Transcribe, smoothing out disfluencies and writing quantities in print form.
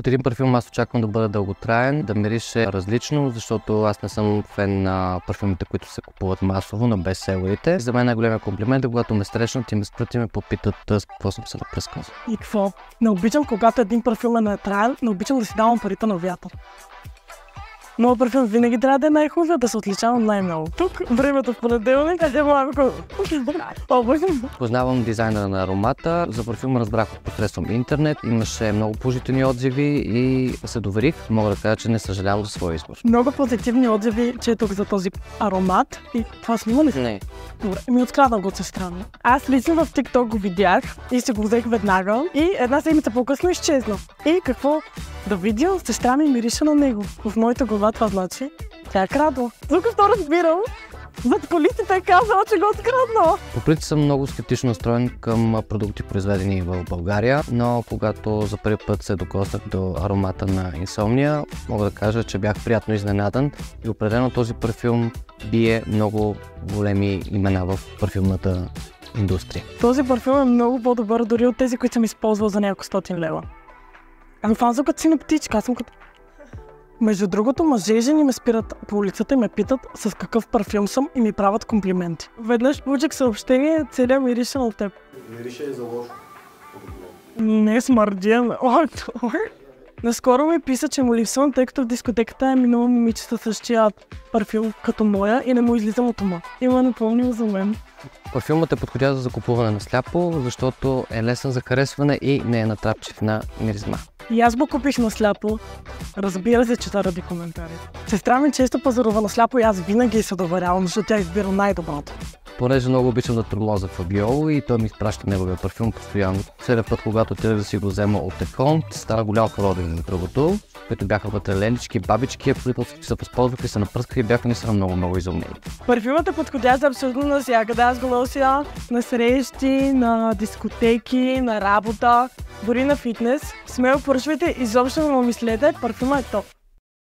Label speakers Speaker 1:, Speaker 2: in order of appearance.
Speaker 1: От един парфюм аз очаквам да бъде дълготраен, да мирише различно, защото аз не съм фен на парфюмите, които се купуват масово на бестселерите. За мен най-големия комплимент е, когато ме срещнат и ме спрат и ме попитат с какво съм се напръскал.
Speaker 2: И какво? Не обичам, когато един парфюм е неутрален, не обичам да си давам парите на вятър. Моят парфюм винаги трябва да е най-хубавия, да се отличавам най-много. Тук времето в понеделник е малко.
Speaker 1: Познавам дизайнера на аромата. За парфюма разбрах посредством интернет. Имаше много положителни отзиви и се доверих. Мога да кажа, че не съжалявам за своя избор.
Speaker 2: Много позитивни отзиви четох за този аромат. И това снима ли?
Speaker 1: Не.
Speaker 2: Добре, ми открадна го от сестра ми. Аз лично в TikTok го видях и си го взех веднага. И една седмица по-късно изчезна. И какво? Да видя, сестра ми мирише на него. В моята глава това значи, тя е крадла. Докато разбирам, зад колисите е казала, че го откраднала.
Speaker 1: По принцип съм много скептично настроен към продукти, произведени в България, но когато за първи път се докоснах до аромата на Insomnia, мога да кажа, че бях приятно изненадан и определено този парфюм бие много големи имена в парфюмната индустрия.
Speaker 2: Този парфюм е много по-добър дори от тези, които съм използвал за няколко стотин лева. Ами фан съм като си на птичка, аз съм като... Между другото, мъже и жени ме спират по улицата и ме питат с какъв парфюм съм и ми правят комплименти. Веднъж получих съобщение, целия мирише на теб.
Speaker 3: Мирише е за лошо.
Speaker 2: Не, смърдя. Наскоро ми писа, че му липсвам, тъй като в дискотеката е минало момиче със същия парфюм като моя и не му излизам от ума. И ме напомнил за мен.
Speaker 1: Парфюмът е подходящ за закупуване на сляпо, защото е лесен за харесване и не е натрапчив на миризма.
Speaker 2: И аз го купих на сляпо. Разбира се, че заради коментари. Сестра ми често пазарува на сляпо и аз винаги се доверявам, защото тя избира най-доброто.
Speaker 1: Понеже много обичам да тормоза Фабиоло и той ми изпраща неговия парфюм постоянно. Целият път, когато отидах да си го взема от Еконт, стана голям хороден на другото, които бяха вътре ленички, бабички, абсолютно всички се възползваха и се напръскаха и бяха наистина много изумени.
Speaker 2: Парфюмът е подходящ абсолютно навсякъде. Аз го нося на срещи, на дискотеки, на работа, дори на фитнес. Смело поръчвайте, изобщо не му мислете, парфюмът е топ.